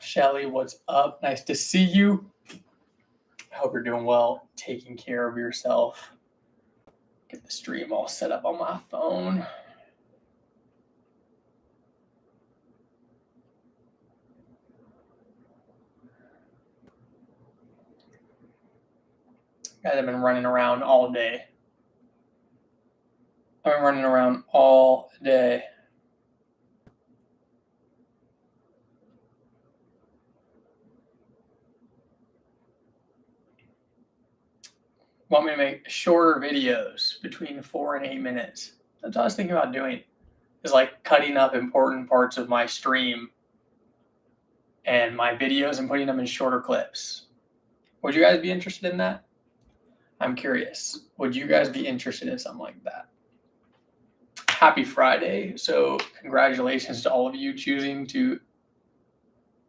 Shelly, what's up? Nice to see you. I hope you're doing well, taking care of yourself. Get the stream all set up on my phone. Guys, I've been running around all day. I've been running around all day. Want me to make shorter videos between 4 and 8 minutes? That's what I was thinking about doing. Is like cutting up important parts of my stream and my videos and putting them in shorter clips. Would you guys be interested in that? I'm curious. Would you guys be interested in something like that? Happy Friday. So congratulations to all of you choosing to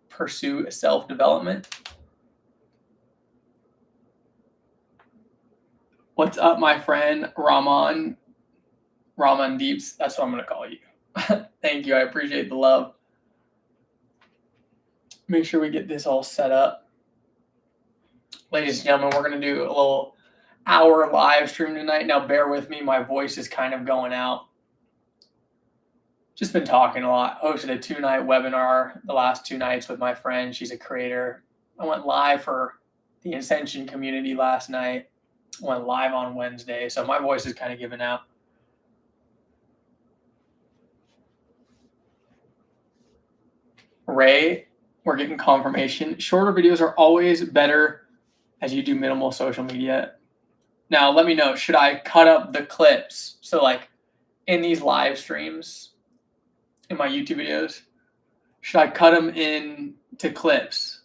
pursue self-development. What's up, my friend Raman Deeps? That's what I'm going to call you. Thank you. I appreciate the love. Make sure we get this all set up. Ladies and gentlemen, we're going to do a little hour live stream tonight. Now, bear with me. My voice is kind of going out. Just been talking a lot. Hosted a 2-night webinar the last 2 nights with my friend. She's a creator. I went live for the Ascension community last night. Went live on Wednesday, so my voice is kind of giving out. Ray, we're getting confirmation. Shorter videos are always better as you do minimal social media. Now, let me know, should I cut up the clips? So like in these live streams, in my YouTube videos, should I cut them into clips?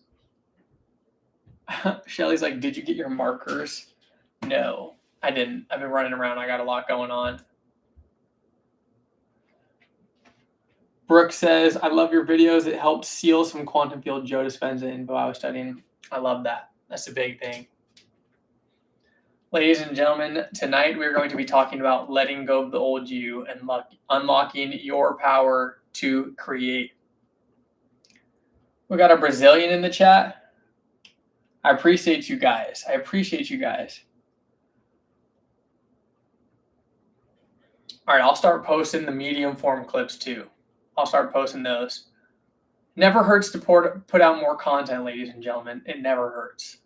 Shelly's like, did you get your markers? No, I didn't. I've been running around. I got a lot going on. Brooke says, I love your videos. It helped seal some quantum field Joe Dispenza info I was studying. I love that. That's a big thing. Ladies and gentlemen, tonight we're going to be talking about letting go of the old you and unlocking your power to create. We got a Brazilian in the chat. I appreciate you guys. I appreciate you guys. All right, I'll start posting the medium form clips too. I'll start posting those. Never hurts to put out more content, ladies and gentlemen. It never hurts.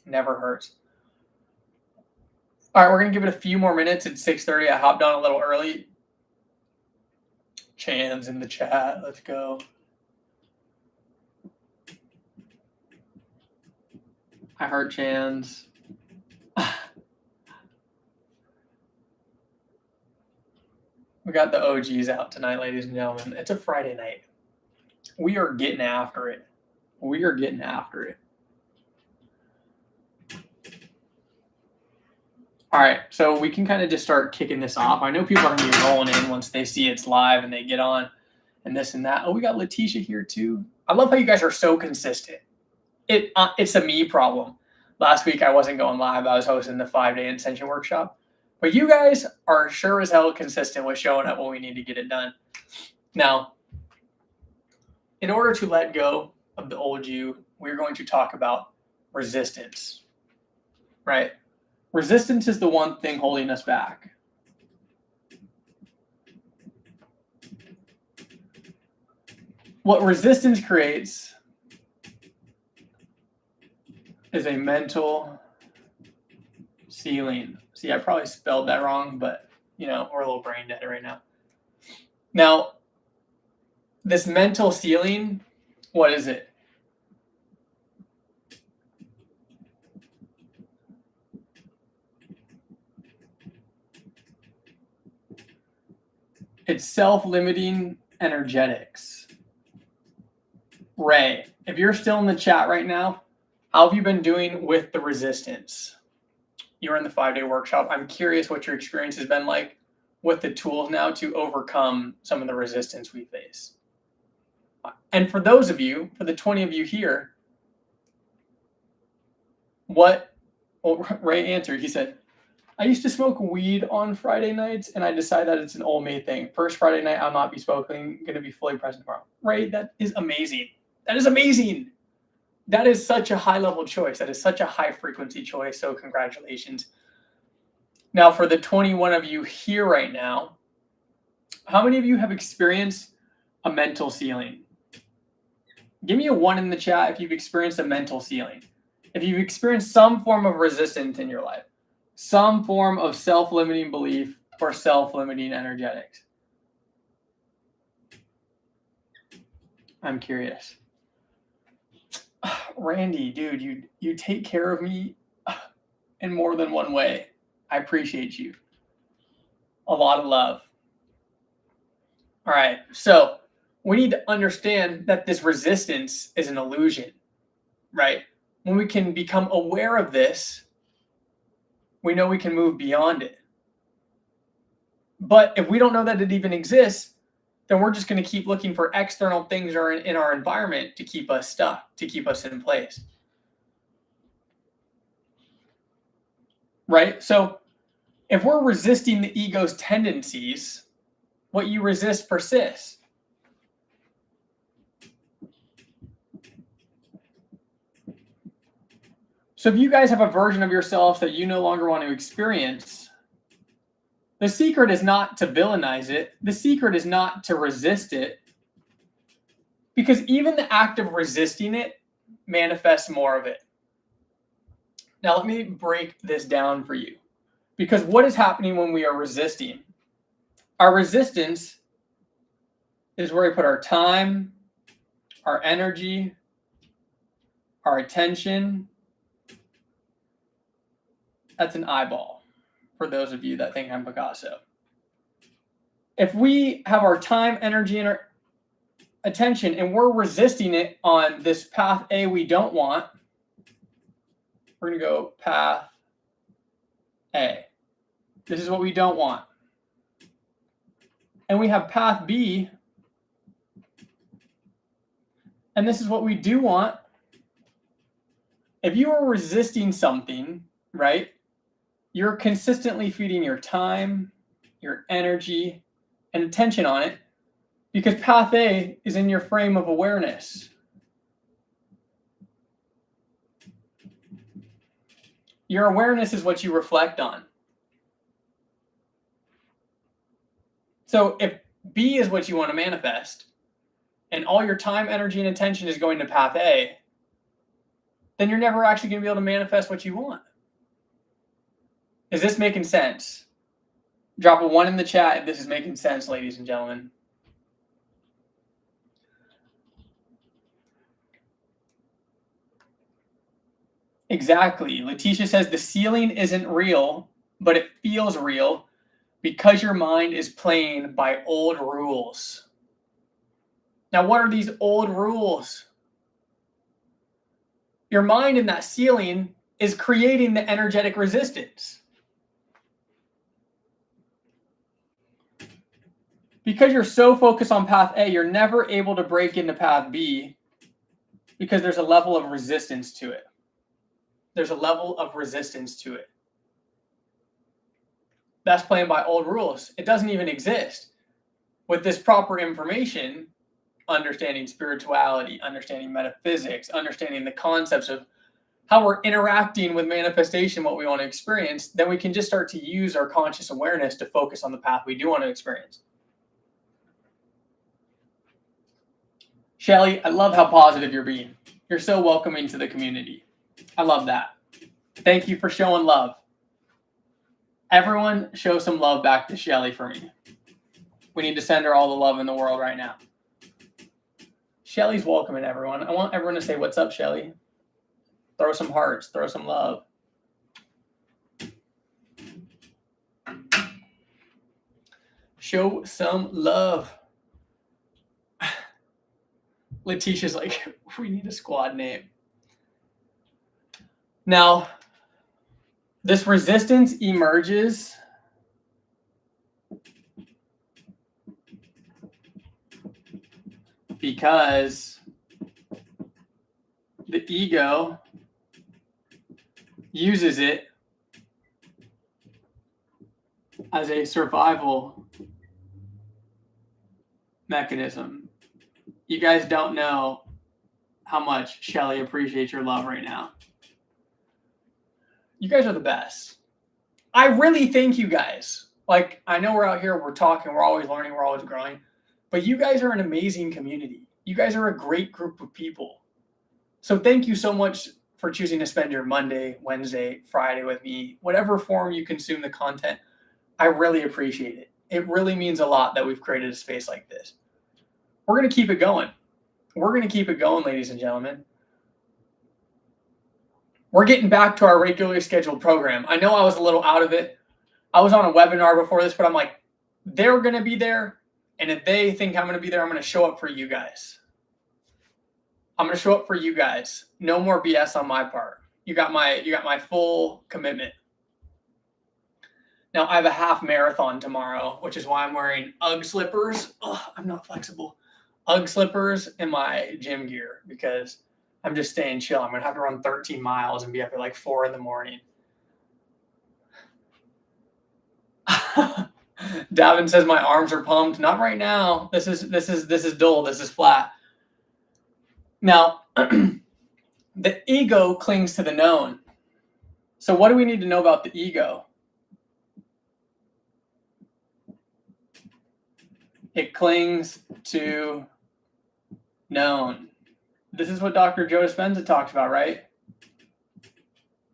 Never hurts. All right, we're going to give it a few more minutes. It's 6:30. I hopped on a little early. Chan's in the chat. Let's go. I heard Chan's. We got the OGs out tonight, ladies and gentlemen. It's a Friday night. We are getting after it. We are getting after it. All right, so we can kind of just start kicking this off. I know people are going to be rolling in once they see it's live and they get on and this and that. Oh, we got Letitia here too. I love how you guys are so consistent. It's a me problem. Last week I wasn't going live. I was hosting the 5-day Ascension workshop. But you guys are sure as hell consistent with showing up when we need to get it done. Now, in order to let go of the old you, we're going to talk about resistance, right? Resistance is the one thing holding us back. What resistance creates is a mental ceiling. See, I probably spelled that wrong, but, you know, we're a little brain dead right now. Now, this mental ceiling, what is it? It's self-limiting energetics. Ray, if you're still in the chat right now, how have you been doing with the resistance? You're in the 5-day workshop. I'm curious what your experience has been like with the tools now to overcome some of the resistance we face. And for those of you, for the 20 of you here, Ray answered. He said, I used to smoke weed on Friday nights, and I decided that it's an old May thing. First Friday night, I'll not be smoking. I'm going to be fully present tomorrow. Ray, that is amazing. That is amazing. That is such a high level choice. That is such a high frequency choice. So congratulations. Now, for the 21 of you here right now, how many of you have experienced a mental ceiling? Give me a 1 in the chat if you've experienced a mental ceiling. If you've experienced some form of resistance in your life, some form of self-limiting belief or self-limiting energetics. I'm curious. Randy, dude, you take care of me in more than one way. I appreciate you. A lot of love. All right, so we need to understand that this resistance is an illusion, right? When we can become aware of this, we know we can move beyond it. But if we don't know that it even exists, then we're just going to keep looking for external things in our environment to keep us stuck, to keep us in place. Right? So if we're resisting the ego's tendencies, what you resist persists. So if you guys have a version of yourself that you no longer want to experience, the secret is not to villainize it. The secret is not to resist it. Because even the act of resisting it manifests more of it. Now, let me break this down for you. Because what is happening when we are resisting? Our resistance is where we put our time, our energy, our attention. That's an eyeball for those of you that think I'm Picasso. If we have our time, energy, and our attention, and we're resisting it on this path A we don't want, we're going to go path A. This is what we don't want. And we have path B, and this is what we do want. If you are resisting something, right, you're consistently feeding your time, your energy, and attention on it, because path A is in your frame of awareness. Your awareness is what you reflect on. So if B is what you want to manifest, and all your time, energy, and attention is going to path A, then you're never actually going to be able to manifest what you want. Is this making sense? Drop a 1 in the chat if this is making sense, ladies and gentlemen. Exactly. Letitia says the ceiling isn't real, but it feels real because your mind is playing by old rules. Now, what are these old rules? Your mind in that ceiling is creating the energetic resistance. Because you're so focused on path A, you're never able to break into path B because there's a level of resistance to it. There's a level of resistance to it. That's playing by old rules. It doesn't even exist. With this proper information, understanding spirituality, understanding metaphysics, understanding the concepts of how we're interacting with manifestation, what we want to experience, then we can just start to use our conscious awareness to focus on the path we do want to experience. Shelly, I love how positive you're being. You're so welcoming to the community. I love that. Thank you for showing love. Everyone show some love back to Shelly for me. We need to send her all the love in the world right now. Shelly's welcoming everyone. I want everyone to say, what's up, Shelly? Throw some hearts. Throw some love. Show some love. Letitia's like, we need a squad name. Now, this resistance emerges because the ego uses it as a survival mechanism. You guys don't know how much Shelly appreciates your love right now. You guys are the best. I really thank you guys. Like, I know we're out here, we're talking, we're always learning, we're always growing, but you guys are an amazing community. You guys are a great group of people. So thank you so much for choosing to spend your Monday, Wednesday, Friday with me, whatever form you consume the content. I really appreciate it. It really means a lot that we've created a space like this. We're going to keep it going. We're going to keep it going, ladies and gentlemen. We're getting back to our regularly scheduled program. I know I was a little out of it. I was on a webinar before this, but I'm like, they're going to be there. And if they think I'm going to be there, I'm going to show up for you guys. I'm going to show up for you guys. No more BS on my part. You got my full commitment. Now, I have a half marathon tomorrow, which is why I'm wearing UGG slippers. Oh, I'm not flexible. UGG slippers and my gym gear because I'm just staying chill. I'm going to have to run 13 miles and be up at like 4 in the morning. Davin says my arms are pumped. Not right now. This is dull. This is flat. Now, the ego clings to the known. So what do we need to know about the ego? It clings to known. This is what Dr. Joe Dispenza talks about, right?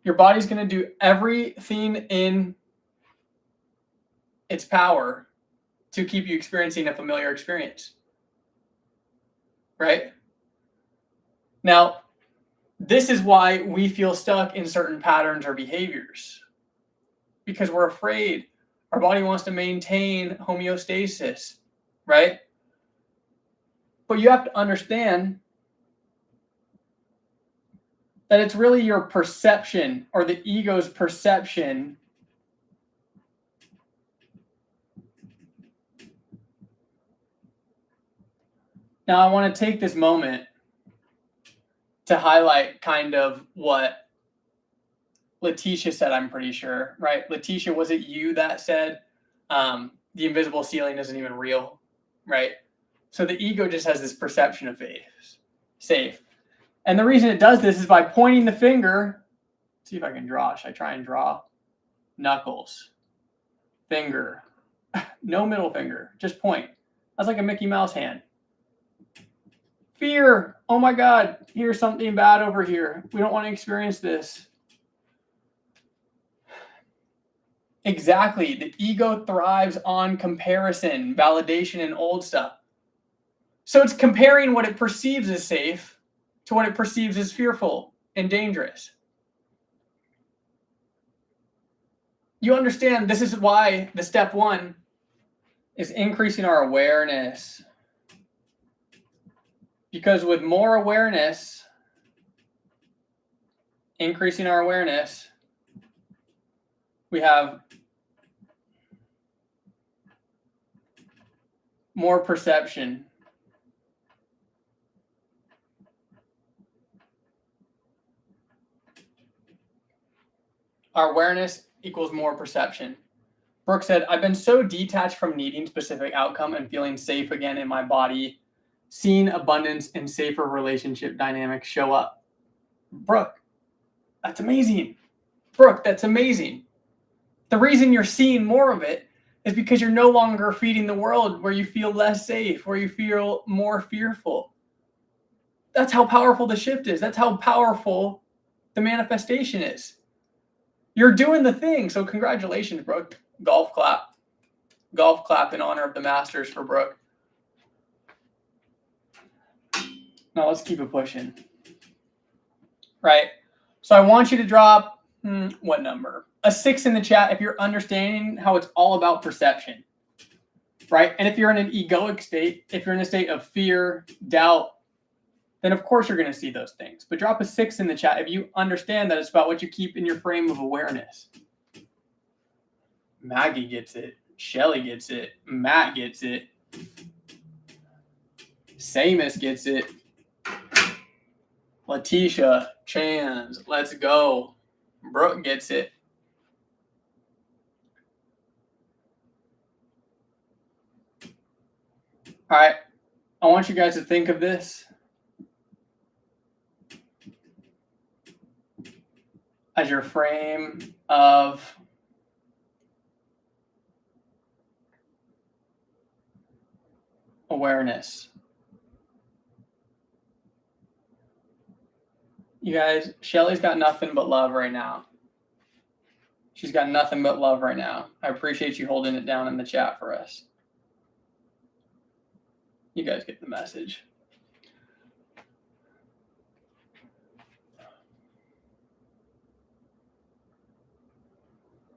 Your body's going to do everything in its power to keep you experiencing a familiar experience, right? Now, this is why we feel stuck in certain patterns or behaviors, because we're afraid. Our body wants to maintain homeostasis, right? But you have to understand that it's really your perception or the ego's perception Now, I want to take this moment to highlight kind of what Letitia said, I'm pretty sure, right? Letitia, was it you that said the invisible ceiling isn't even real, right? So the ego just has this perception of safe. And the reason it does this is by pointing the finger. Let's see if I can draw. Should I try and draw? Knuckles, finger, no middle finger, just point. That's like a Mickey Mouse hand. Fear. Oh my God, here's something bad over here. We don't want to experience this. Exactly. The ego thrives on comparison, validation, and old stuff. So it's comparing what it perceives as safe to what it perceives as fearful and dangerous. You understand this is why the step one is increasing our awareness. Because with more awareness, increasing our awareness, we have more perception. Our awareness equals more perception. Brooke said, I've been so detached from needing specific outcome and feeling safe again in my body, seeing abundance and safer relationship dynamics show up. Brooke, that's amazing. Brooke, that's amazing. The reason you're seeing more of it is because you're no longer feeding the world where you feel less safe, where you feel more fearful. That's how powerful the shift is. That's how powerful the manifestation is. You're doing the thing. So congratulations, Brooke. Golf clap. Golf clap in honor of the Masters for Brooke. Now let's keep it pushing. Right? So I want you to drop, what number? A 6 in the chat if you're understanding how it's all about perception. Right? And if you're in an egoic state, if you're in a state of fear, doubt, then of course you're going to see those things. But drop a 6 in the chat if you understand that it's about what you keep in your frame of awareness. Maggie gets it. Shelly gets it. Matt gets it. Samus gets it. Letitia, Chans, let's go. Brooke gets it. All right. I want you guys to think of this. as your frame of awareness. You guys, Shelly's got nothing but love right now. She's got nothing but love right now. I appreciate you holding it down in the chat for us. You guys get the message.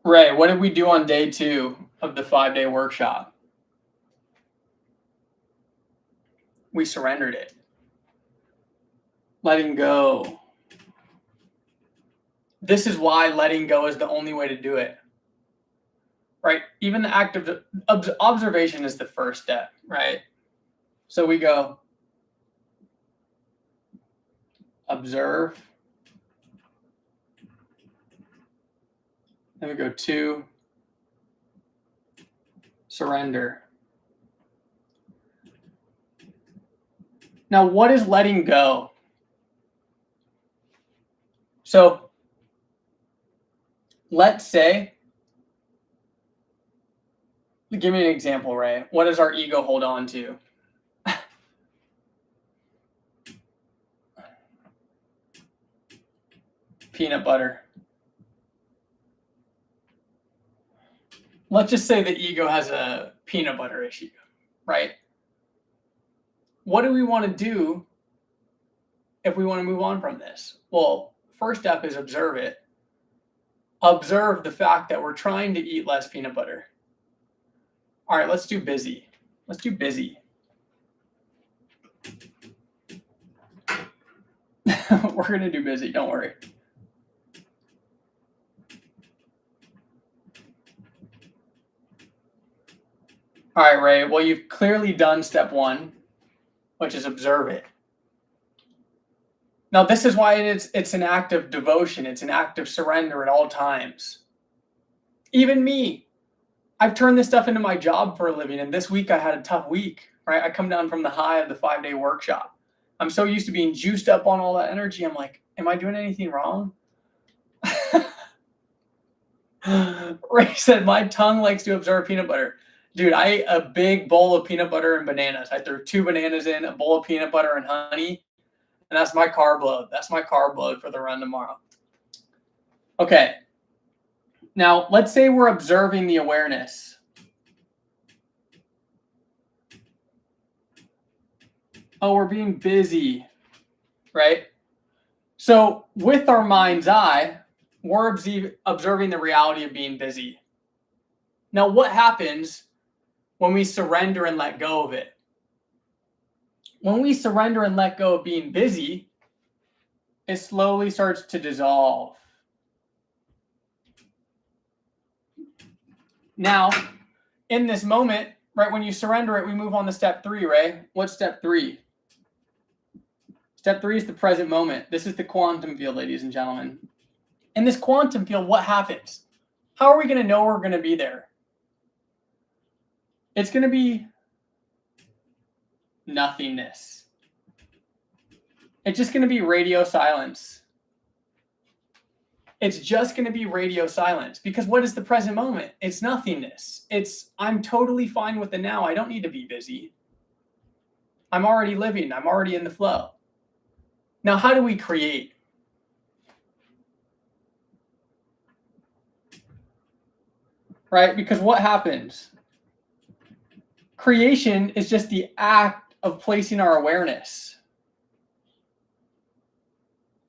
Ray, what did we do on day 2 of the 5-day workshop? We surrendered it. Letting go. This is why letting go is the only way to do it. Right? Even the act of observation is the first step, right? So we go observe. Then we go 2, surrender. Now, what is letting go? So let's say, give me an example, Ray. What does our ego hold on to? Peanut butter. Let's just say the ego has a peanut butter issue, right? What do we want to do if we want to move on from this? Well, first step is observe it. Observe the fact that we're trying to eat less peanut butter. All right, let's do busy. Let's do busy. We're going to do busy, don't worry. All right, Ray. Well, you've clearly done step 1, which is observe it. Now, this is why it's an act of devotion. It's an act of surrender at all times. Even me, I've turned this stuff into my job for a living, and this week I had a tough week, right? I come down from the high of the 5-day workshop. I'm so used to being juiced up on all that energy. I'm like, am I doing anything wrong? Ray said, my tongue likes to observe peanut butter. Dude, I ate a big bowl of peanut butter and bananas. I threw 2 bananas in, a bowl of peanut butter and honey, and that's my carb load. That's my carb load for the run tomorrow. Okay. Now, let's say we're observing the awareness. Oh, we're being busy, right? So with our mind's eye, we're observing the reality of being busy. Now, what happens when we surrender and let go of it? When we surrender and let go of being busy, it slowly starts to dissolve. Now, in this moment, right, when you surrender it, we move on to step 3, Ray. What's step 3? Step 3 is the present moment. This is the quantum field, ladies and gentlemen. In this quantum field, what happens? How are we going to know we're going to be there? It's going to be nothingness. It's just going to be radio silence. It's just going to be radio silence, because what is the present moment? It's nothingness. It's, I'm totally fine with the now. I don't need to be busy. I'm already living. I'm already in the flow. Now, how do we create? Right? Because what happens? Creation is just the act of placing our awareness.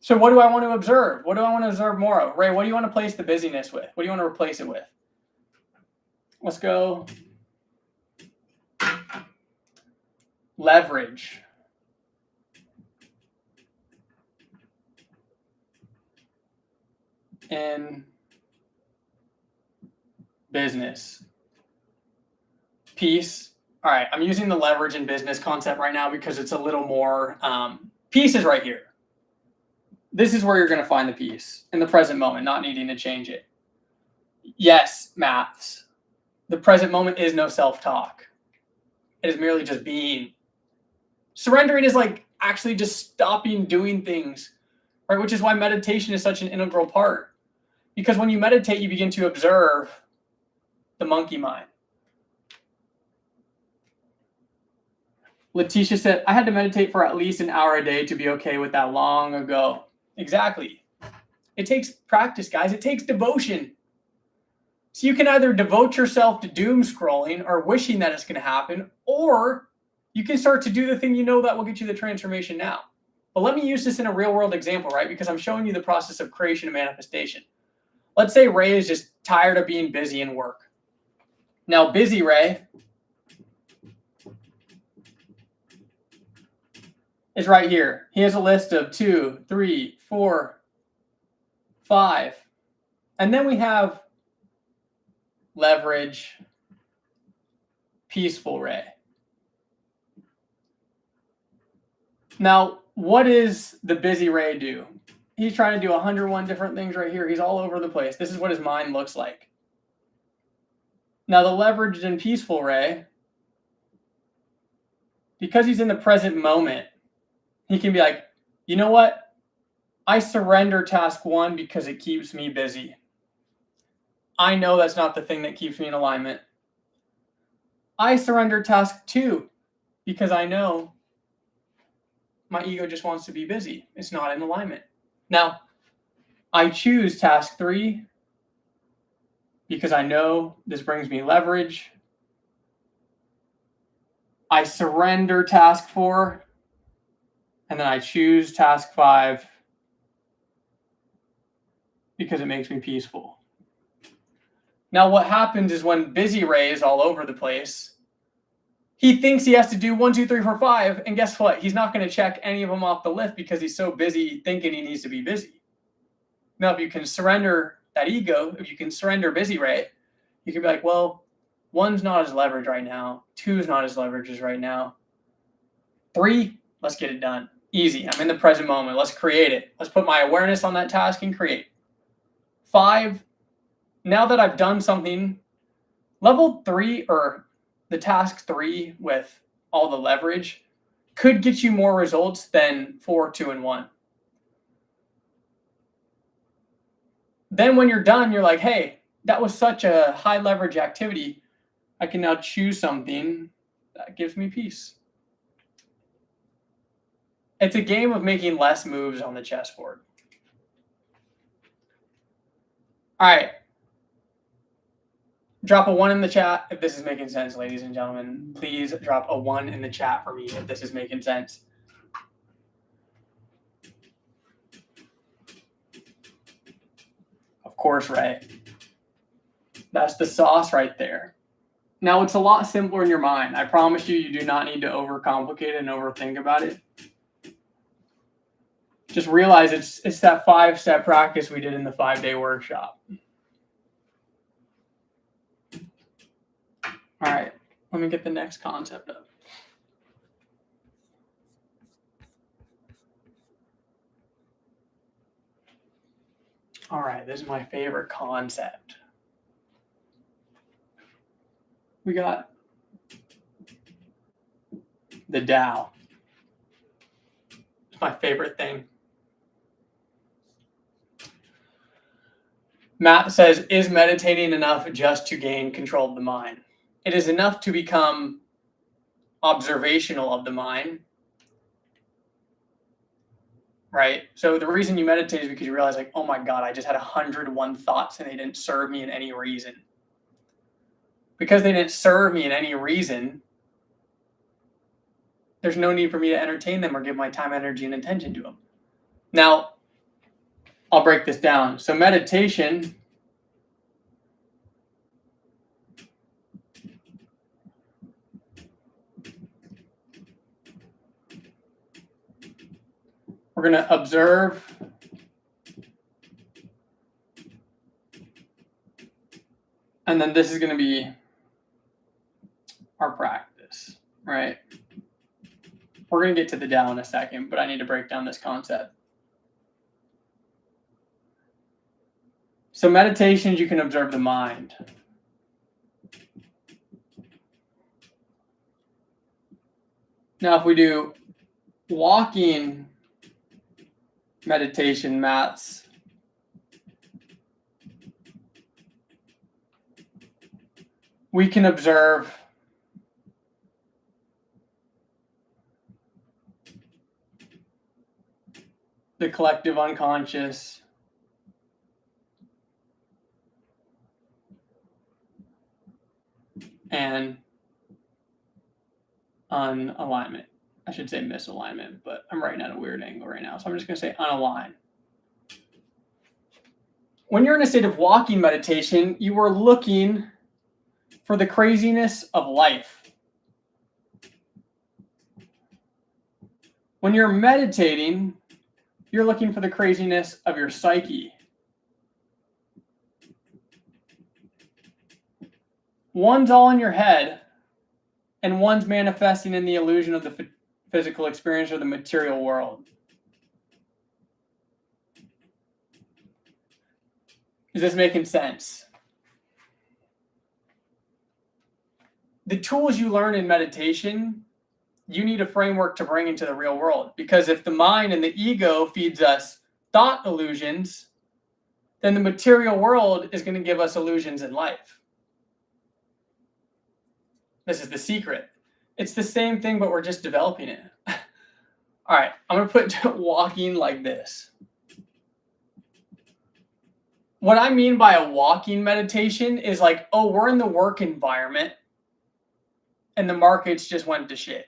So what do I want to observe? What do I want to observe more of? Ray, what do you want to place the busyness with? What do you want to replace it with? Let's go. Leverage. In business. Peace. All right, I'm using the leverage in business concept right now because it's a little more, peace is right here. This is where you're going to find the peace in the present moment, not needing to change it. Yes, maths. The present moment is no self-talk. It is merely just being. Surrendering is like actually just stopping doing things, right? Which is why meditation is such an integral part. Because when you meditate, you begin to observe the monkey mind. Letitia said, I had to meditate for at least an hour a day to be okay with that long ago. Exactly. It takes practice, guys. It takes devotion. So you can either devote yourself to doom scrolling or wishing that it's going to happen, or you can start to do the thing you know that will get you the transformation now. But let me use this in a real world example, right? Because I'm showing you the process of creation and manifestation. Let's say Ray is just tired of being busy in work. Now, busy Ray is right here. He has a list of 2, 3, 4, 5. And then we have leverage, peaceful Ray. Now, what does the busy Ray do? He's trying to do 101 different things right here. He's all over the place. This is what his mind looks like. Now, the leveraged and peaceful Ray, because he's in the present moment, he can be like, you know what? I surrender task 1 because it keeps me busy. I know that's not the thing that keeps me in alignment. I surrender task 2 because I know my ego just wants to be busy. It's not in alignment. Now, I choose task 3 because I know this brings me leverage. I surrender task 4, and then I choose task 5 because it makes me peaceful. Now, what happens is when busy Ray is all over the place, he thinks he has to do 1, 2, 3, 4, 5, and guess what? He's not going to check any of them off the list because he's so busy thinking he needs to be busy. Now, if you can surrender that ego, if you can surrender busy Ray, you can be like, well, 1's not as leverage right now. 2's not as leverage as right now. 3, let's get it done. Easy. I'm in the present moment. Let's create it. Let's put my awareness on that task and create. 5, now that I've done something, level 3 or the task 3 with all the leverage could get you more results than 4, 2, and 1. Then when you're done, you're like, hey, that was such a high leverage activity. I can now choose something that gives me peace. It's a game of making less moves on the chessboard. All right. Drop a 1 in the chat if this is making sense, ladies and gentlemen. Please drop a 1 in the chat for me if this is making sense. Of course, Ray. That's the sauce right there. Now, it's a lot simpler in your mind. I promise you, you do not need to overcomplicate it and overthink about it. Just realize it's that 5-step practice we did in the 5-day workshop. All right, let me get the next concept up. All right, this is my favorite concept. We got the Tao. It's my favorite thing. Matt says, is meditating enough just to gain control of the mind? It is enough to become observational of the mind, right? So the reason you meditate is because you realize, like, oh my God, I just had 101 thoughts and they didn't serve me in any reason. Because they didn't serve me in any reason, there's no need for me to entertain them or give my time, energy, and attention to them. Now, I'll break this down. So meditation we're going to observe and then this is going to be our practice, right? We're going to get to the Tao in a second, but I need to break down this concept. So meditations, you can observe the mind. Now, if we do walking meditation, Matt's we can observe the collective unconscious and unalignment. I should say misalignment, but I'm writing at a weird angle right now, so I'm just going to say unaligned. When you're in a state of walking meditation, you are looking for the craziness of life. When you're meditating, you're looking for the craziness of your psyche. One's all in your head, and one's manifesting in the illusion of the physical experience or the material world. Is this making sense? The tools you learn in meditation, you need a framework to bring into the real world. Because if the mind and the ego feeds us thought illusions, then the material world is going to give us illusions in life. This is the secret. It's the same thing, but we're just developing it. All right, I'm going to put walking like this. What I mean by a walking meditation is like, oh, we're in the work environment and the markets just went to shit.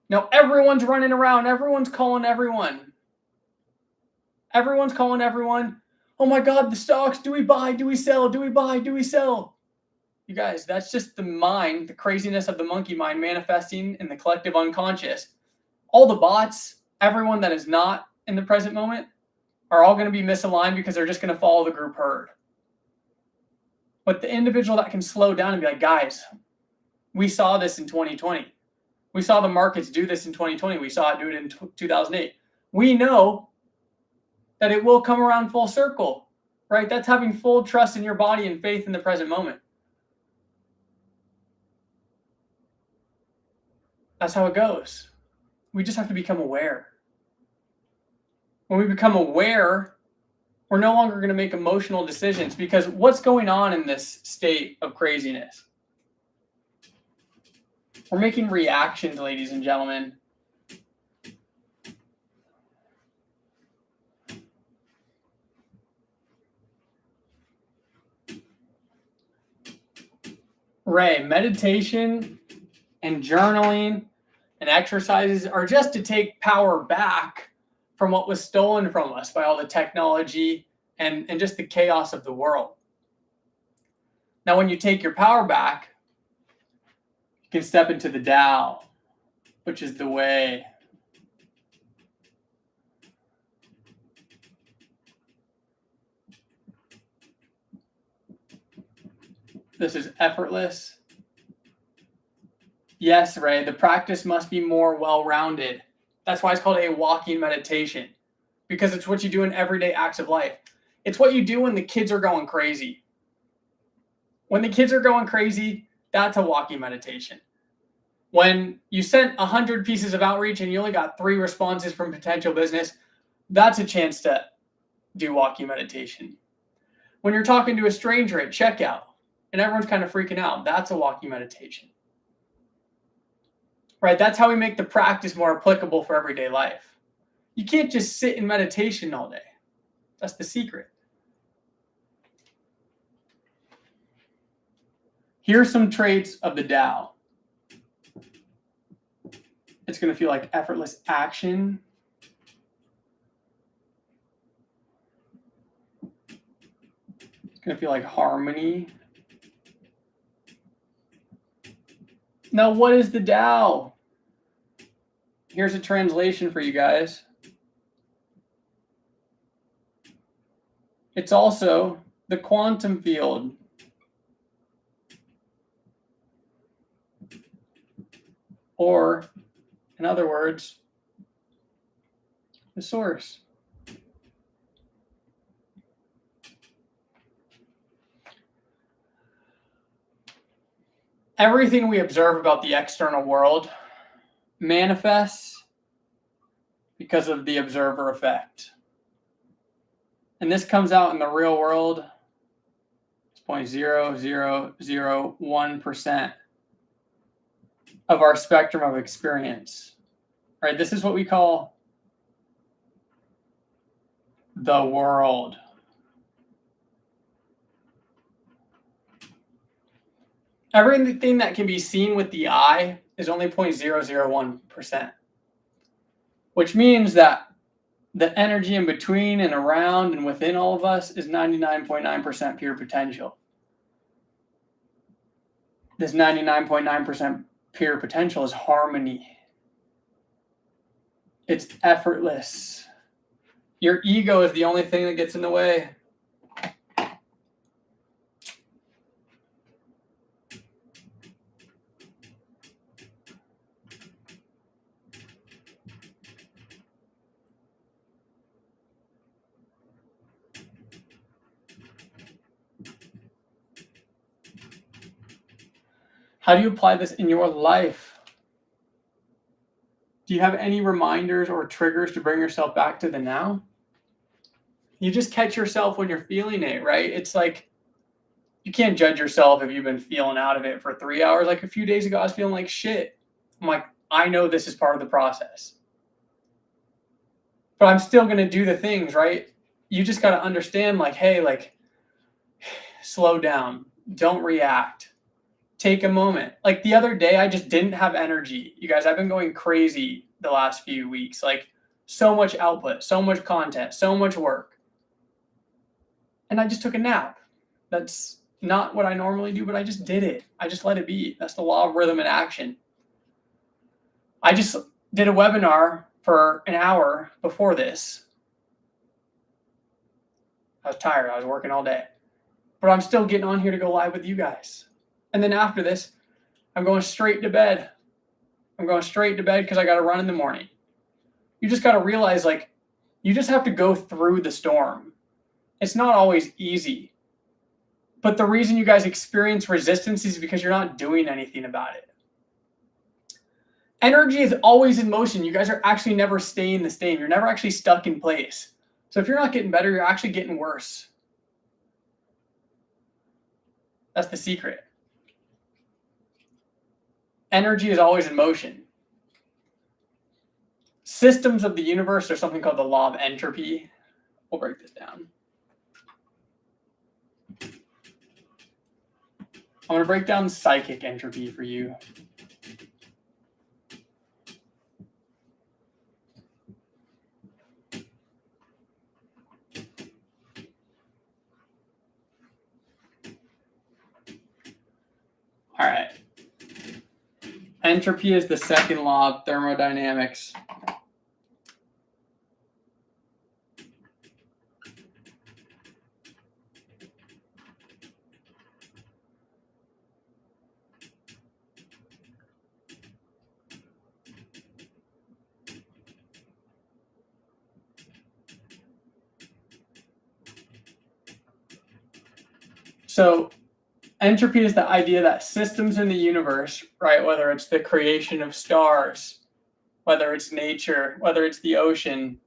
Now everyone's running around. Everyone's calling everyone. Everyone's calling everyone. Oh my God, the stocks. Do we buy? Do we sell? Do we buy? Do we sell? You guys, that's just the mind, the craziness of the monkey mind manifesting in the collective unconscious. All the bots, everyone that is not in the present moment, are all going to be misaligned because they're just going to follow the group herd. But the individual that can slow down and be like, guys, we saw this in 2020. We saw the markets do this in 2020. We saw it do it in 2008. We know that it will come around full circle, right? That's having full trust in your body and faith in the present moment. That's how it goes. We just have to become aware. When we become aware, we're no longer going to make emotional decisions, because what's going on in this state of craziness? We're making reactions, ladies and gentlemen. Ray, meditation and journaling and exercises are just to take power back from what was stolen from us by all the technology and just the chaos of the world. Now, when you take your power back, you can step into the Tao, which is the way. This is effortless. Yes, Ray, the practice must be more well-rounded. That's why it's called a walking meditation, because it's what you do in everyday acts of life. It's what you do when the kids are going crazy. When the kids are going crazy, that's a walking meditation. When you sent 100 pieces of outreach and you only got 3 responses from potential business, that's a chance to do walking meditation. When you're talking to a stranger at checkout and everyone's kind of freaking out, that's a walking meditation. Right? That's how we make the practice more applicable for everyday life. You can't just sit in meditation all day. That's the secret. Here's some traits of the Tao. It's going to feel like effortless action. It's going to feel like harmony. Now, what is the Tao? Here's a translation for you guys. It's also the quantum field. Or, in other words, the source. Everything we observe about the external world manifests because of the observer effect. And this comes out in the real world. Let's 0.0001% of our spectrum of experience. Right? This is what we call the world. Everything that can be seen with the eye is only 0.001%, which means that the energy in between and around and within all of us is 99.9% pure potential. This 99.9% pure potential is harmony. It's effortless. Your ego is the only thing that gets in the way. How do you apply this in your life? Do you have any reminders or triggers to bring yourself back to the now? You just catch yourself when you're feeling it, right? It's like you can't judge yourself if you've been feeling out of it for 3 hours. Like a few days ago, I was feeling like shit. I'm like, I know this is part of the process. But I'm still going to do the things, right? You just got to understand, like, hey, like, slow down. Don't react. Take a moment. Like the other day, I just didn't have energy. You guys, I've been going crazy the last few weeks. Like so much output, so much content, so much work. And I just took a nap. That's not what I normally do, but I just did it. I just let it be. That's the law of rhythm and action. I just did a webinar for an hour before this. I was tired. I was working all day. But I'm still getting on here to go live with you guys. And then after this, I'm going straight to bed. I'm going straight to bed because I got to run in the morning. You just got to realize, like, you just have to go through the storm. It's not always easy. But the reason you guys experience resistance is because you're not doing anything about it. Energy is always in motion. You guys are actually never staying the same. You're never actually stuck in place. So if you're not getting better, you're actually getting worse. That's the secret. Energy is always in motion. Systems of the universe are something called the law of entropy. We'll break this down. I'm going to break down psychic entropy for you. All right. Entropy is the second law of thermodynamics. So entropy is the idea that systems in the universe, right, whether it's the creation of stars, whether it's nature, whether it's the ocean,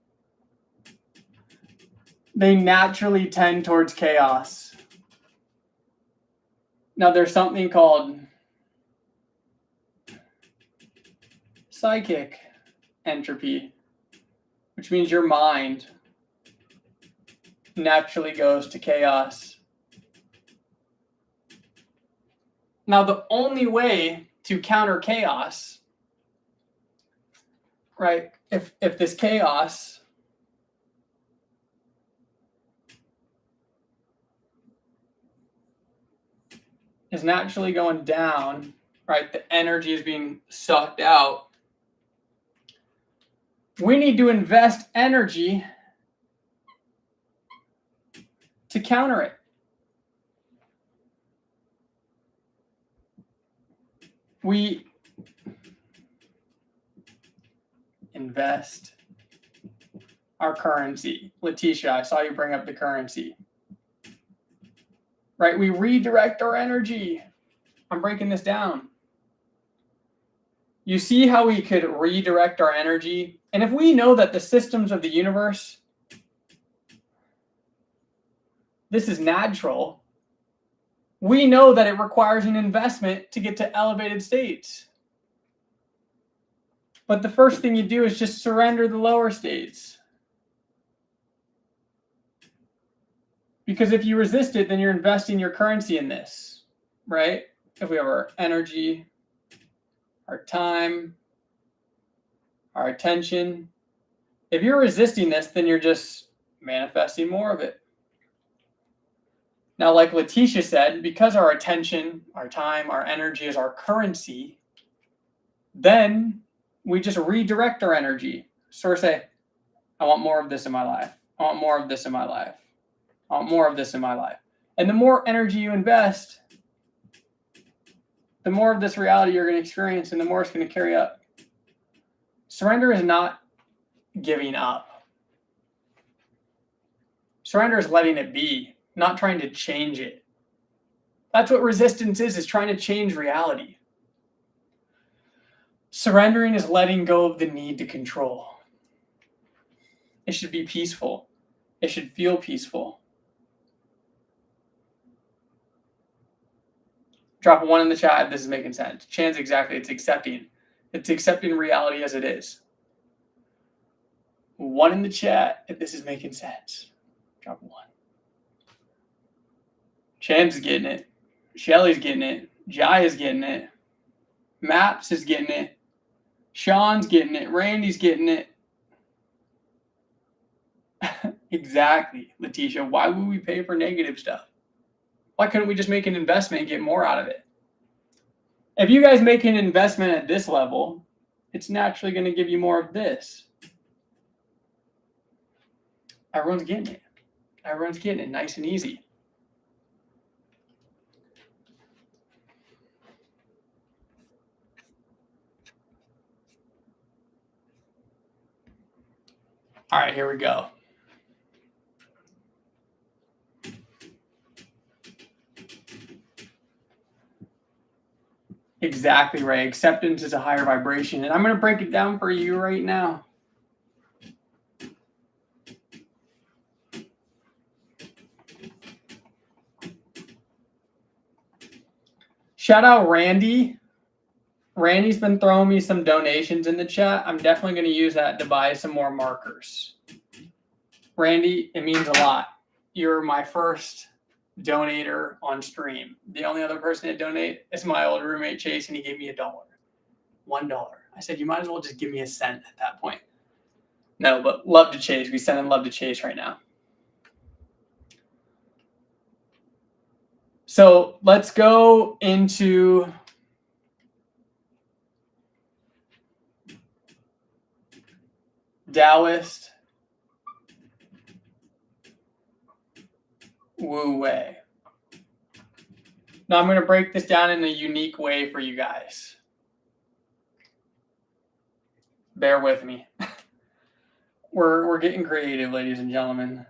they naturally tend towards chaos. Now, there's something called psychic entropy, which means your mind naturally goes to chaos. Now, the only way to counter chaos, right, if this chaos is naturally going down, right, the energy is being sucked out, we need to invest energy to counter it. We invest our currency. Letitia, I saw you bring up the currency. Right? We redirect our energy. I'm breaking this down. You see how we could redirect our energy? And if we know that the systems of the universe, this is natural, We know that it requires an investment to get to elevated states. But the first thing you do is just surrender the lower states. Because if you resist it, then you're investing your currency in this, right? If we have our energy, our time, our attention, if you're resisting this, then you're just manifesting more of it. Now, like Letitia said, because our attention, our time, our energy is our currency, then we just redirect our energy. So we say, I want more of this in my life. I want more of this in my life. I want more of this in my life. And the more energy you invest, the more of this reality you're going to experience and the more it's going to carry up. Surrender is not giving up. Surrender is letting it be, not trying to change it. That's what resistance is trying to change reality. Surrendering is letting go of the need to control. It should be peaceful. It should feel peaceful. Drop a 1 in the chat if this is making sense. Chan's exactly. It's accepting. It's accepting reality as it is. 1 in the chat if this is making sense. Drop a 1. Chan's getting it. Shelly's getting it. Jai is getting it. Maps is getting it. Sean's getting it. Randy's getting it. Exactly, Letitia. Why would we pay for negative stuff? Why couldn't we just make an investment and get more out of it? If you guys make an investment at this level, it's naturally going to give you more of this. Everyone's getting it. Everyone's getting it nice and easy. All right, here we go. Exactly right. Acceptance is a higher vibration. And I'm going to break it down for you right now. Shout out Randy. Randy's been throwing me some donations in the chat. I'm definitely going to use that to buy some more markers. Randy, it means a lot. You're my first donator on stream. The only other person to donate is my old roommate Chase, and he gave me $1. $1. I said, you might as well just give me a cent at that point. No, but love to Chase. We send in love to Chase right now. So let's go into Taoist Wu Wei. Now I'm going to break this down in a unique way for you guys. Bear with me. We're getting creative, ladies and gentlemen.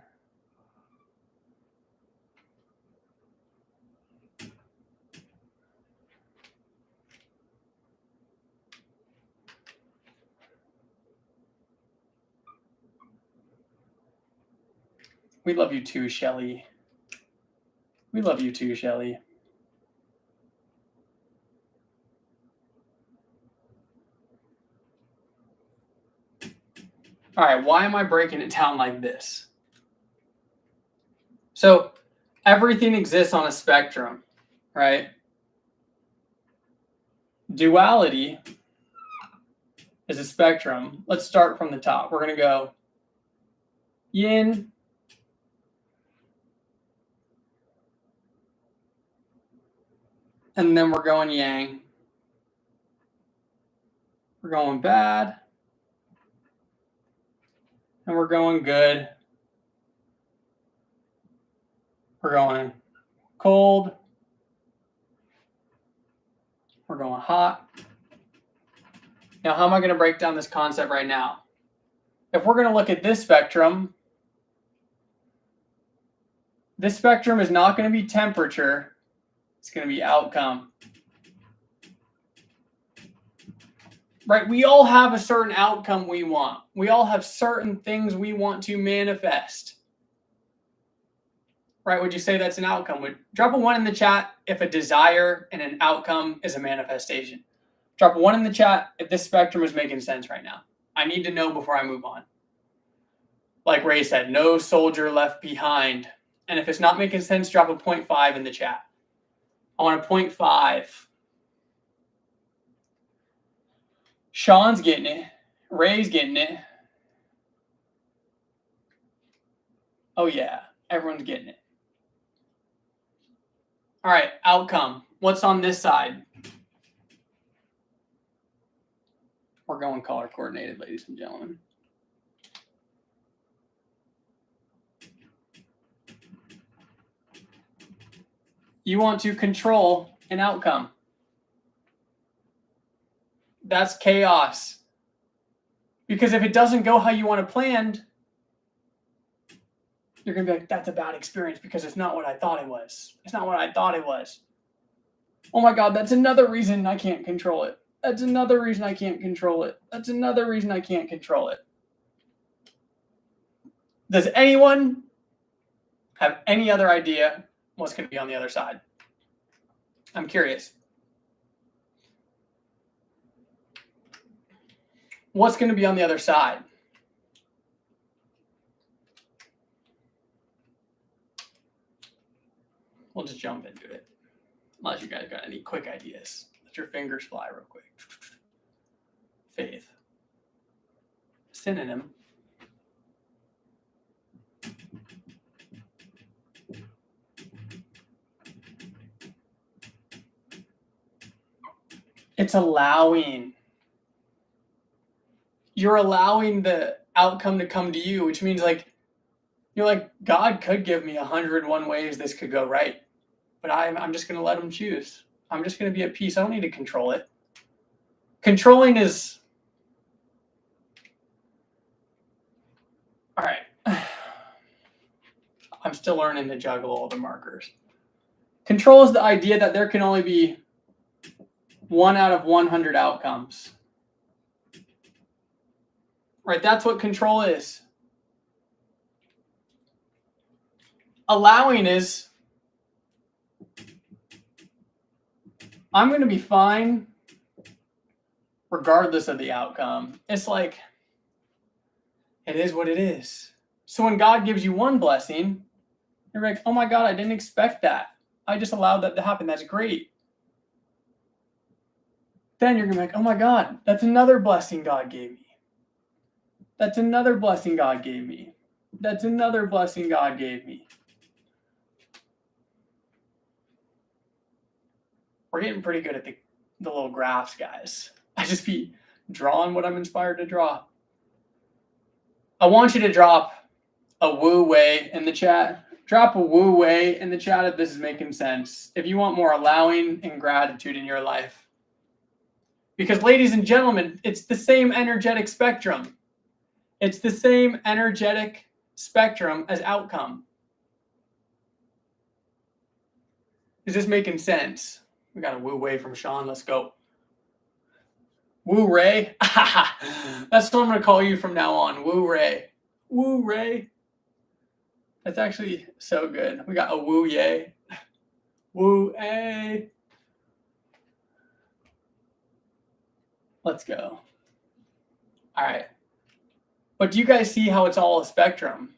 We love you too, Shelly. We love you too, Shelly. All right, why am I breaking it down like this? So everything exists on a spectrum, right? Duality is a spectrum. Let's start from the top. We're going to go yin, and then we're going yang. We're going bad, and we're going good. We're going cold. We're going hot. Now, how am I going to break down this concept right now? If we're going to look at this spectrum is not going to be temperature. It's going to be outcome. Right? We all have a certain outcome we want. We all have certain things we want to manifest. right? Would you say that's an outcome? Drop a 1 in the chat if a desire and an outcome is a manifestation. Drop a 1 in the chat if this spectrum is making sense right now. I need to know before I move on. Like Ray said, no soldier left behind. And if it's not making sense, drop a 0.5 in the chat. I want a 0.5. Sean's getting it. Ray's getting it. Oh, yeah. Everyone's getting it. All right. Outcome. What's on this side? We're going color coordinated, ladies and gentlemen. You want to control an outcome. That's chaos. Because if it doesn't go how you want it planned, you're going to be like, that's a bad experience because it's not what I thought it was. It's not what I thought it was. Oh my God, that's another reason I can't control it. That's another reason I can't control it. That's another reason I can't control it. Does anyone have any other idea what's going to be on the other side? I'm curious. What's going to be on the other side? We'll just jump into it. Unless you guys got any quick ideas. Let your fingers fly real quick. Faith. Synonym. It's allowing. You're allowing the outcome to come to you, which means like, you're like, God could give me 101 ways this could go right. But I'm just going to let him choose. I'm just going to be at peace. I don't need to control it. Controlling is... All right. I'm still learning to juggle all the markers. Control is the idea that there can only be 1 out of 100 outcomes. Right? That's what control is. Allowing is, I'm going to be fine regardless of the outcome. It's like, it is what it is. So when God gives you one blessing, you're like, oh my God, I didn't expect that. I just allowed that to happen. That's great. Then you're going to be like, oh my God, that's another blessing God gave me. That's another blessing God gave me. That's another blessing God gave me. We're getting pretty good at the little graphs, guys. I just be drawing what I'm inspired to draw. I want you to drop a woo way in the chat. Drop a woo way in the chat if this is making sense. If you want more allowing and gratitude in your life. Because ladies and gentlemen, it's the same energetic spectrum. It's the same energetic spectrum as outcome. Is this making sense? We got a woo way from Sean. Let's go. Woo Ray. That's what I'm going to call you from now on. Woo Ray. Woo Ray. That's actually so good. We got a woo yay. Woo a. Let's go. All right. But do you guys see how it's all a spectrum?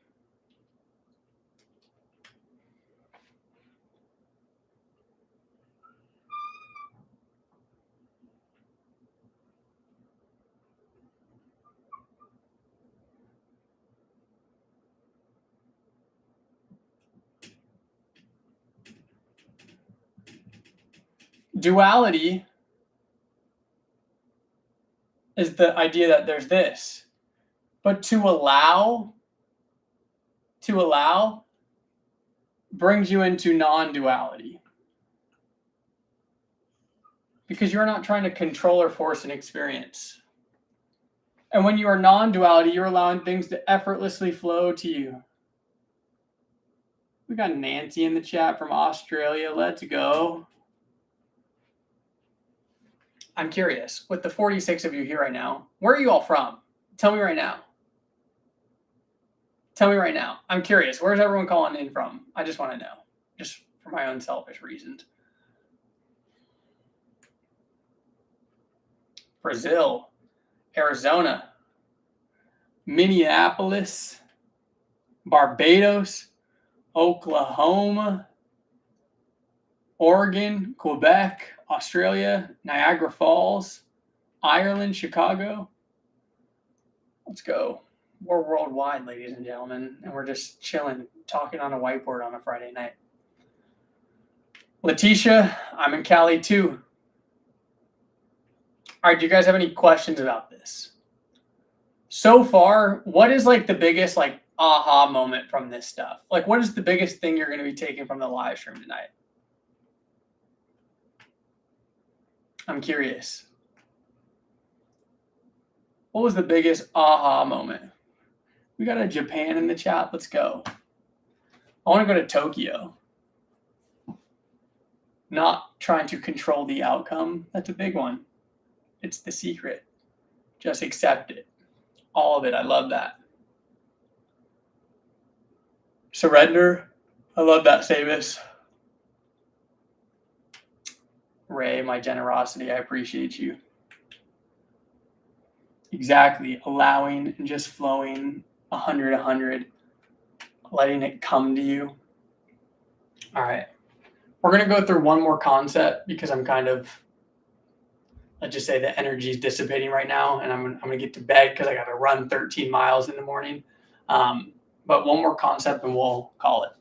Duality is the idea that there's this. But to allow brings you into non-duality. Because you're not trying to control or force an experience. And when you are non-duality, you're allowing things to effortlessly flow to you. We got Nancy in the chat from Australia. Let's go. I'm curious, with the 46 of you here right now, where are you all from? Tell me right now. Tell me right now. I'm curious. Where's everyone calling in from? I just want to know, just for my own selfish reasons. Brazil, Arizona, Minneapolis, Barbados, Oklahoma, Oregon, Quebec, Australia, Niagara Falls, Ireland, Chicago. Let's go. We're worldwide, ladies and gentlemen, and we're just chilling, talking on a whiteboard on a Friday night. Letitia, I'm in Cali too. All right, do you guys have any questions about this? So far, what is like the biggest like aha moment from this stuff? Like, what is the biggest thing you're going to be taking from the live stream tonight? I'm curious. What was the biggest aha moment? We got a Japan in the chat. Let's go. I want to go to Tokyo. Not trying to control the outcome. That's a big one. It's the secret. Just accept it. All of it. I love that. Surrender. I love that, Samus. Ray, my generosity. I appreciate you. Exactly. Allowing and just flowing 100, letting it come to you. All right. We're going to go through one more concept because I'm kind of, let's just say the energy is dissipating right now, and I'm going to get to bed because I got to run 13 miles in the morning. But one more concept and we'll call it.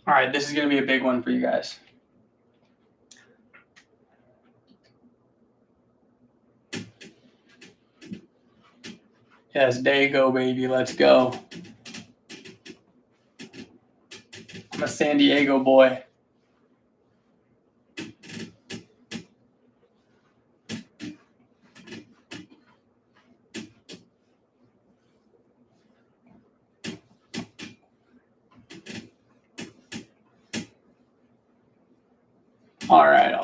All right, this is going to be a big one for you guys. Yes, Dago, baby, let's go. I'm a San Diego boy. All right.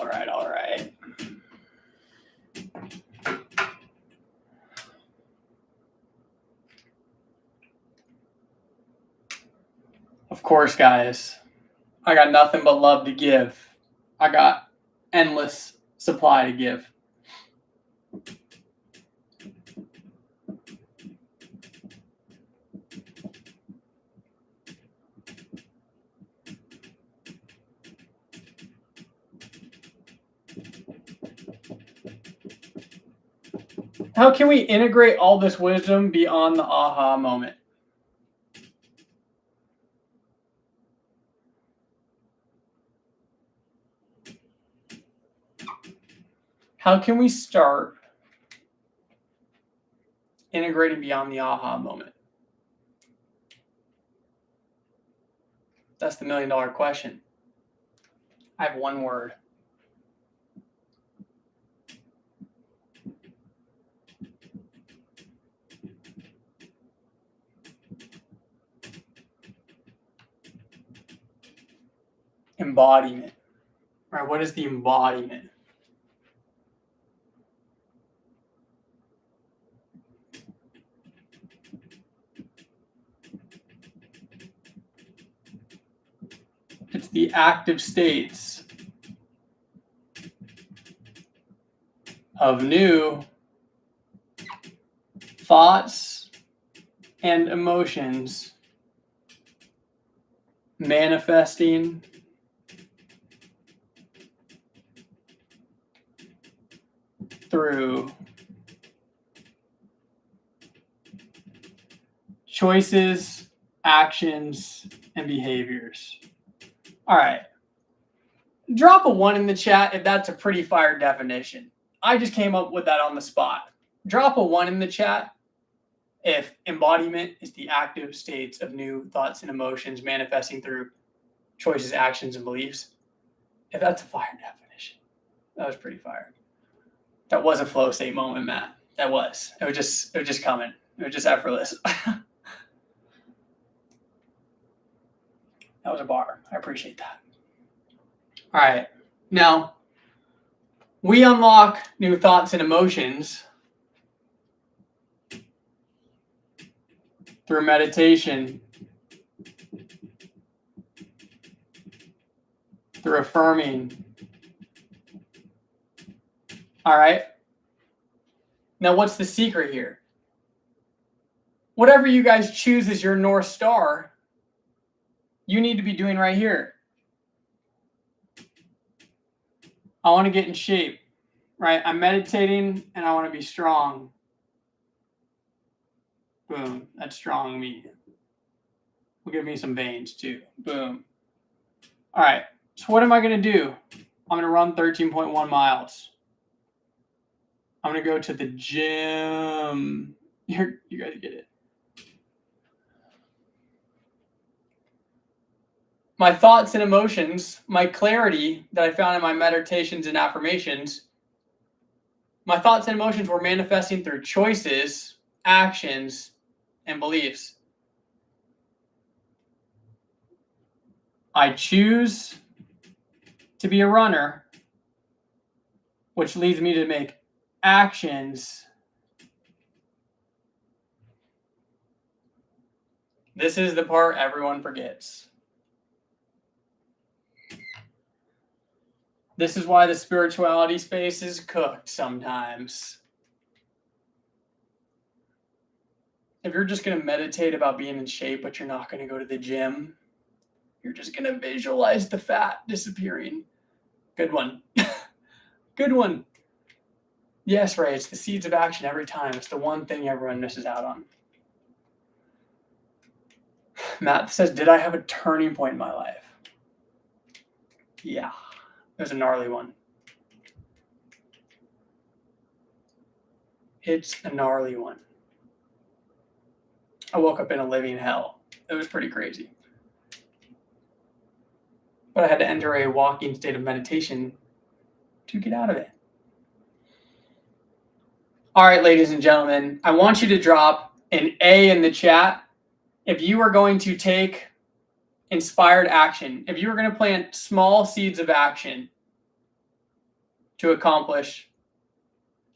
Of course, guys, I got nothing but love to give. I got endless supply to give. How can we integrate all this wisdom beyond the aha moment? How can we start integrating beyond the aha moment? That's the $1 million question. I have one word. Embodiment. All right, what is the embodiment? It's the active states of new thoughts and emotions manifesting through choices, actions, and behaviors. All right. Drop a 1 in the chat if that's a pretty fire definition. I just came up with that on the spot. Drop a 1 in the chat if embodiment is the active states of new thoughts and emotions manifesting through choices, actions, and beliefs. If that's a fire definition. That was pretty fire. That was a flow state moment, Matt. That was. It was just coming. It was just effortless. That was a bar. I appreciate that. All right. Now, We unlock new thoughts and emotions through meditation, through affirming. All right? Now, what's the secret here? Whatever you guys choose as your North Star, you need to be doing right here. I want to get in shape, right? I'm meditating and I want to be strong. Boom. That's strong me. Will give me some veins too. Boom. All right. So what am I going to do? I'm going to run 13.1 miles. I'm going to go to the gym. You guys get it. My thoughts and emotions, my clarity that I found in my meditations and affirmations, my thoughts and emotions were manifesting through choices, actions, and beliefs. I choose to be a runner, which leads me to make actions. This is the part everyone forgets. This is why the spirituality space is cooked sometimes. If you're just going to meditate about being in shape, but you're not going to go to the gym, you're just going to visualize the fat disappearing. Good one. Good one. Yes, Ray, it's the seeds of action every time. It's the one thing everyone misses out on. Matt says, did I have a turning point in my life? Yeah, it was a gnarly one. It's a gnarly one. I woke up in a living hell. It was pretty crazy. But I had to enter a walking state of meditation to get out of it. All right, ladies and gentlemen, I want you to drop an A in the chat if you are going to take inspired action, if you are going to plant small seeds of action to accomplish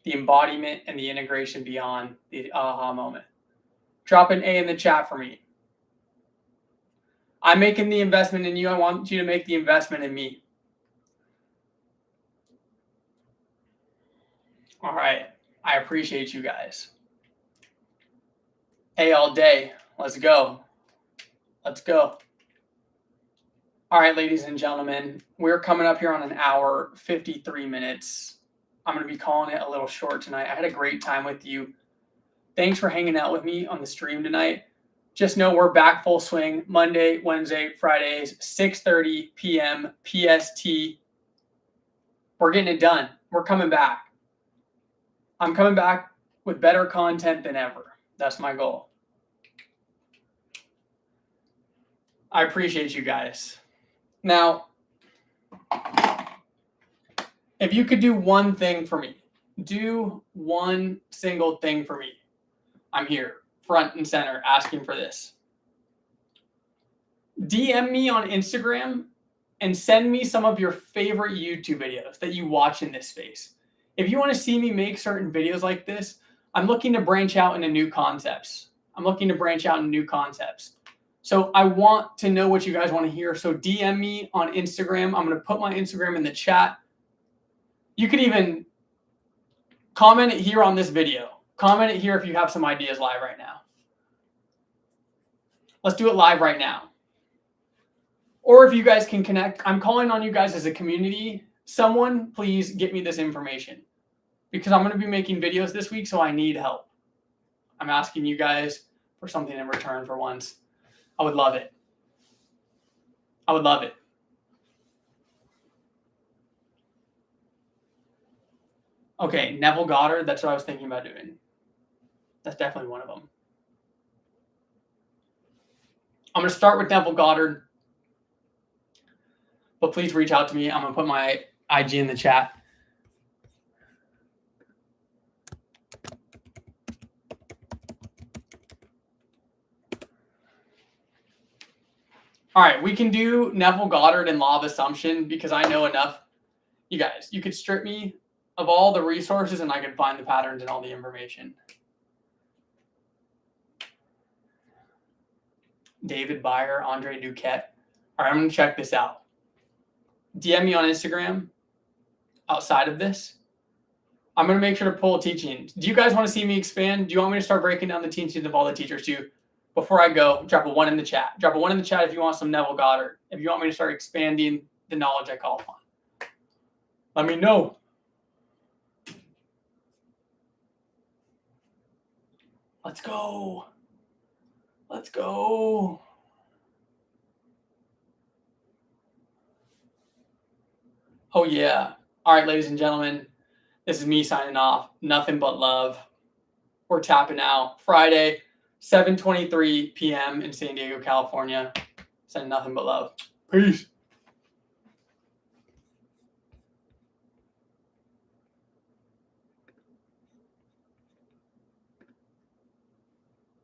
the embodiment and the integration beyond the aha moment. Drop an A in the chat for me. I'm making the investment in you. I want you to make the investment in me. All right. I appreciate you guys. A all day. Let's go. Let's go. All right, ladies and gentlemen, we're coming up here on an hour, 53 minutes. I'm going to be calling it a little short tonight. I had a great time with you. Thanks for hanging out with me on the stream tonight. Just know we're back full swing Monday, Wednesday, Fridays, 6:30 p.m. PST. We're getting it done. We're coming back. I'm coming back with better content than ever. That's my goal. I appreciate you guys. Now, if you could do one thing for me, do one single thing for me. I'm here, front and center, asking for this. DM me on Instagram and send me some of your favorite YouTube videos that you watch in this space. If you want to see me make certain videos like this, I'm looking to branch out into new concepts. So I want to know what you guys want to hear. So DM me on Instagram. I'm going to put my Instagram in the chat. You could even comment it here on this video. Comment it here if you have some ideas live right now. Let's do it live right now. Or if you guys can connect, I'm calling on you guys as a community. Someone please get me this information because I'm going to be making videos this week, so I need help. I'm asking you guys for something in return for once. I would love it. I would love it. Okay, Neville Goddard, that's what I was thinking about doing. That's definitely one of them. I'm going to start with Neville Goddard, but please reach out to me. I'm going to put my IG in the chat. All right, we can do Neville Goddard and Law of Assumption because I know enough. You guys, you could strip me of all the resources, and I can find the patterns and all the information. David Byer, Andre Duquette. All right, I'm going to check this out. DM me on Instagram outside of this. I'm going to make sure to pull teaching. Do you guys want to see me expand? Do you want me to start breaking down the teachings of all the teachers too? Before I go, drop a 1 in the chat. Drop a 1 in the chat if you want some Neville Goddard. If you want me to start expanding the knowledge I call upon. Let me know. Let's go. Let's go. Oh, yeah. All right, ladies and gentlemen, this is me signing off. Nothing but love. We're tapping out. Friday, 7:23 p.m. in San Diego, California. Sending nothing but love. Peace.